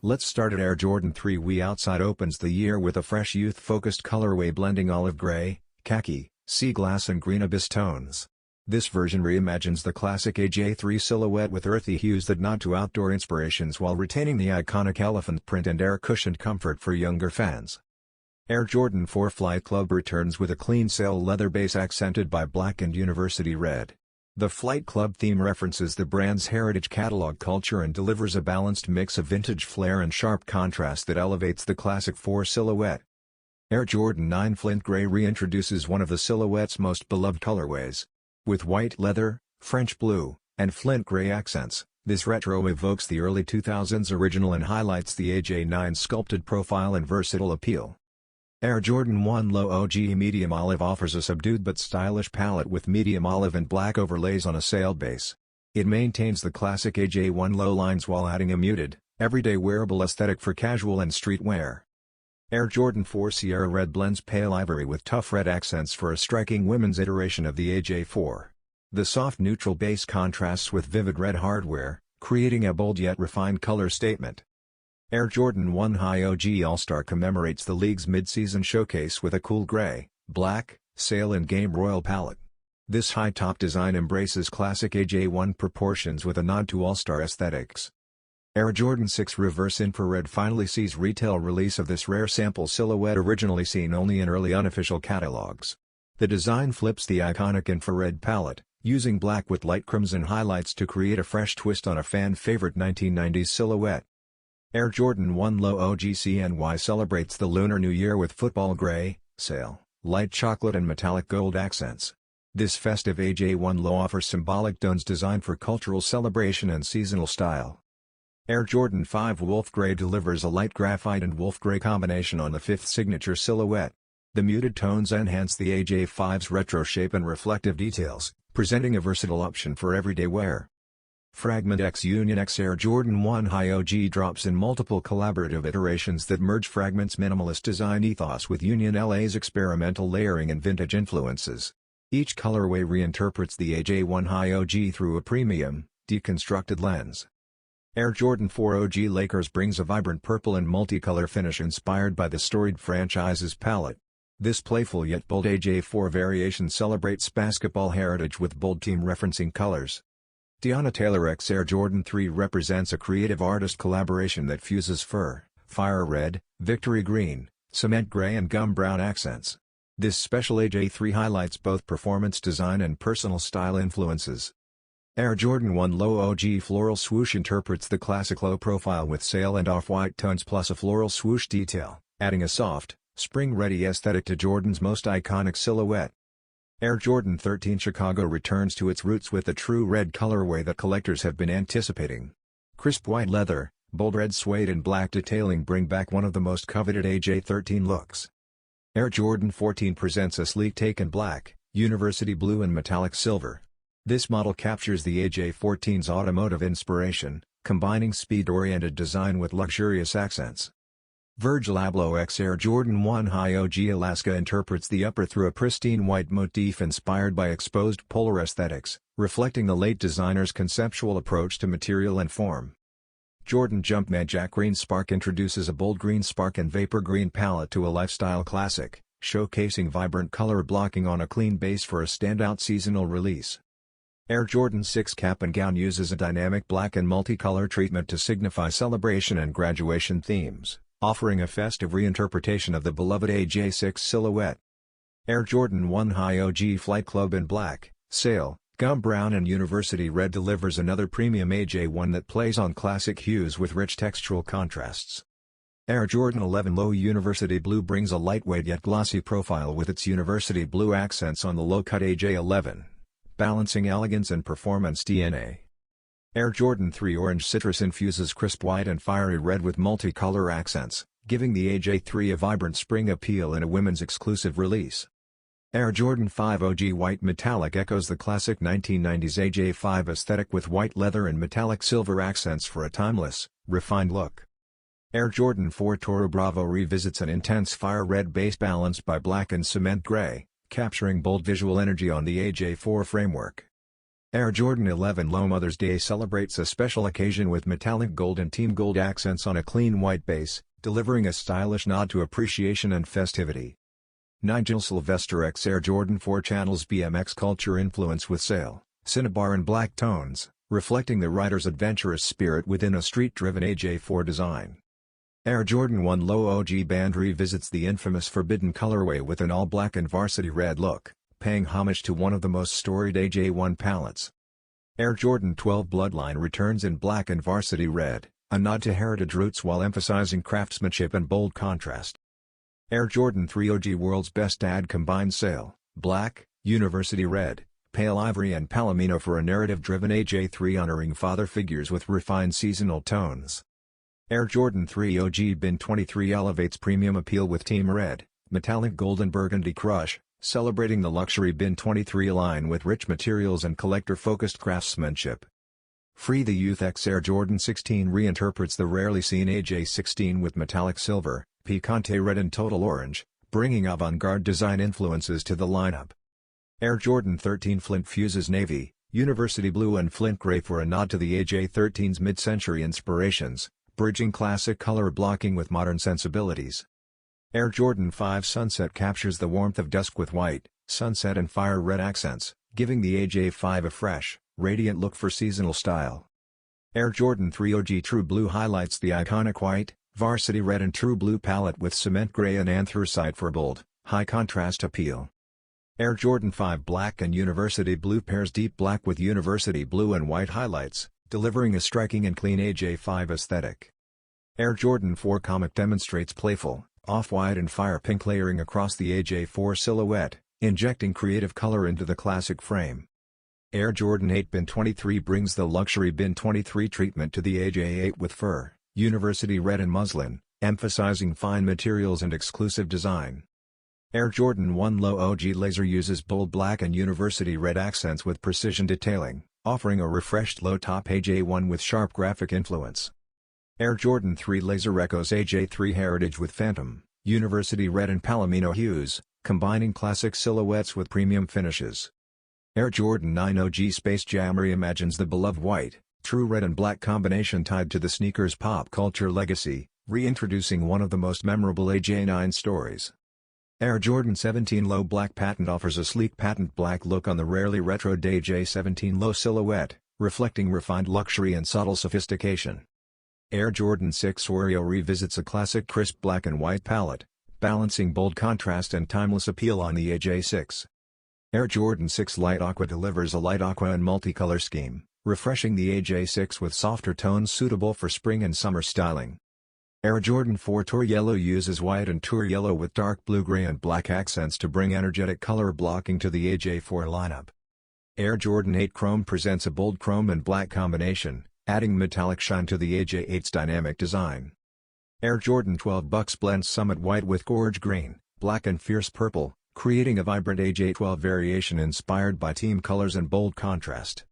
Let's start at Air Jordan 3. We outside opens the year with a fresh youth-focused colorway blending olive gray, khaki, sea glass and green abyss tones. This version reimagines the classic AJ3 silhouette with earthy hues that nod to outdoor inspirations while retaining the iconic elephant print and air-cushioned comfort for younger fans. Air Jordan 4 Flight Club returns with a clean sail leather base accented by black and university red. The Flight Club theme references the brand's heritage catalog culture and delivers a balanced mix of vintage flair and sharp contrast that elevates the classic 4 silhouette. Air Jordan 9 Flint Grey reintroduces one of the silhouette's most beloved colorways. With white leather, French blue, and Flint Grey accents, this retro evokes the early 2000s original and highlights the AJ9's sculpted profile and versatile appeal. Air Jordan 1 Low OG Medium Olive offers a subdued but stylish palette with medium olive and black overlays on a sail base. It maintains the classic AJ1 Low lines while adding a muted, everyday wearable aesthetic for casual and street wear. Air Jordan 4 Sierra Red blends pale ivory with tough red accents for a striking women's iteration of the AJ4. The soft neutral base contrasts with vivid red hardware, creating a bold yet refined color statement. Air Jordan 1 High OG All-Star commemorates the league's mid-season showcase with a cool gray, black, sail and game royal palette. This high-top design embraces classic AJ1 proportions with a nod to All-Star aesthetics. Air Jordan 6 Reverse Infrared finally sees retail release of this rare sample silhouette originally seen only in early unofficial catalogs. The design flips the iconic infrared palette, using black with light crimson highlights to create a fresh twist on a fan-favorite 1990s silhouette. Air Jordan 1 Low OG CNY celebrates the Lunar New Year with football gray, sail, light chocolate and metallic gold accents. This festive AJ1 Low offers symbolic tones designed for cultural celebration and seasonal style. Air Jordan 5 Wolf Grey delivers a light graphite and wolf gray combination on the fifth signature silhouette. The muted tones enhance the AJ5's retro shape and reflective details, presenting a versatile option for everyday wear. Fragment X Union X Air Jordan 1 High OG drops in multiple collaborative iterations that merge Fragment's minimalist design ethos with Union LA's experimental layering and vintage influences. Each colorway reinterprets the AJ1 High OG through a premium, deconstructed lens. Air Jordan 4 OG Lakers brings a vibrant purple and multicolor finish inspired by the storied franchise's palette. This playful yet bold AJ4 variation celebrates basketball heritage with bold team-referencing colors. Deanna Taylor X Air Jordan 3 represents a creative artist collaboration that fuses fur, fire red, victory green, cement gray and gum brown accents. This special AJ3 highlights both performance design and personal style influences. Air Jordan 1 Low OG Floral Swoosh interprets the classic low profile with sail and off-white tones plus a floral swoosh detail, adding a soft, spring-ready aesthetic to Jordan's most iconic silhouette. Air Jordan 13 Chicago returns to its roots with the true red colorway that collectors have been anticipating. Crisp white leather, bold red suede and black detailing bring back one of the most coveted AJ13 looks. Air Jordan 14 presents a sleek take in black, university blue and metallic silver. This model captures the AJ14's automotive inspiration, combining speed-oriented design with luxurious accents. Virgil Abloh X Air Jordan 1 High OG Alaska interprets the upper through a pristine white motif inspired by exposed polar aesthetics, reflecting the late designer's conceptual approach to material and form. Jordan Jumpman Jack Green Spark introduces a bold green spark and vapor green palette to a lifestyle classic, showcasing vibrant color blocking on a clean base for a standout seasonal release. Air Jordan 6 Cap and Gown uses a dynamic black and multicolor treatment to signify celebration and graduation themes, offering a festive reinterpretation of the beloved AJ6 silhouette. Air Jordan 1 High OG Flight Club in black, sail, gum brown and university red delivers another premium AJ1 that plays on classic hues with rich textural contrasts. Air Jordan 11 Low University Blue brings a lightweight yet glossy profile with its university blue accents on the low-cut AJ11, balancing elegance and performance DNA. Air Jordan 3 Orange Citrus infuses crisp white and fiery red with multicolor accents, giving the AJ3 a vibrant spring appeal in a women's exclusive release. Air Jordan 5 OG White Metallic echoes the classic 1990s AJ5 aesthetic with white leather and metallic silver accents for a timeless, refined look. Air Jordan 4 Toro Bravo revisits an intense fire red base balanced by black and cement gray, capturing bold visual energy on the AJ4 framework. Air Jordan 11 Low Mother's Day celebrates a special occasion with metallic gold and team gold accents on a clean white base, delivering a stylish nod to appreciation and festivity. Nigel Sylvester X Air Jordan 4 channels BMX culture influence with sail, cinnabar and black tones, reflecting the rider's adventurous spirit within a street-driven AJ4 design. Air Jordan 1 Low OG Band revisits the infamous Forbidden colorway with an all-black and varsity red look, paying homage to one of the most storied AJ1 palettes. Air Jordan 12 Bloodline returns in black and varsity red, a nod to heritage roots while emphasizing craftsmanship and bold contrast. Air Jordan 3 OG World's Best Ad combines sail, black, university red, pale ivory and palomino for a narrative-driven AJ3 honoring father figures with refined seasonal tones. Air Jordan 3 OG Bin 23 elevates premium appeal with team red, metallic gold and burgundy crush, celebrating the luxury Bin 23 line with rich materials and collector-focused craftsmanship. Free the Youth X Air Jordan 16 reinterprets the rarely seen AJ16 with metallic silver, picante red and total orange, bringing avant-garde design influences to the lineup. Air Jordan 13 Flint fuses navy, university blue and Flint Grey for a nod to the AJ13's mid-century inspirations, bridging classic color blocking with modern sensibilities. Air Jordan 5 Sunset captures the warmth of dusk with white, sunset and fire red accents, giving the AJ5 a fresh, radiant look for seasonal style. Air Jordan 3 OG True Blue highlights the iconic white, varsity red and true blue palette with cement gray and anthracite for bold, high-contrast appeal. Air Jordan 5 Black and University Blue pairs deep black with University Blue and white highlights, delivering a striking and clean AJ5 aesthetic. Air Jordan 4 Comet demonstrates playful, off-white and fire pink layering across the AJ4 silhouette, injecting creative color into the classic frame. Air Jordan 8 Bin 23 brings the luxury Bin 23 treatment to the AJ8 with fur, university red and muslin, emphasizing fine materials and exclusive design. Air Jordan 1 Low OG Laser uses bold black and university red accents with precision detailing, offering a refreshed low-top AJ1 with sharp graphic influence. Air Jordan 3 Laser echoes AJ3 heritage with phantom, university red and palomino hues, combining classic silhouettes with premium finishes. Air Jordan 9 OG Space Jam reimagines the beloved white, true red and black combination tied to the sneaker's pop culture legacy, reintroducing one of the most memorable AJ9 stories. Air Jordan 17 Low Black Patent offers a sleek patent black look on the rarely retro AJ17 Low silhouette, reflecting refined luxury and subtle sophistication. Air Jordan 6 Oreo revisits a classic crisp black and white palette, balancing bold contrast and timeless appeal on the AJ6. Air Jordan 6 Light Aqua delivers a light aqua and multicolor scheme, refreshing the AJ6 with softer tones suitable for spring and summer styling. Air Jordan 4 Tour Yellow uses white and Tour Yellow with dark blue gray and black accents to bring energetic color blocking to the AJ4 lineup. Air Jordan 8 Chrome presents a bold chrome and black combination, adding metallic shine to the AJ8's dynamic design. Air Jordan 12 Bucks blends Summit White with Gorge Green, black and fierce purple, creating a vibrant AJ12 variation inspired by team colors and bold contrast.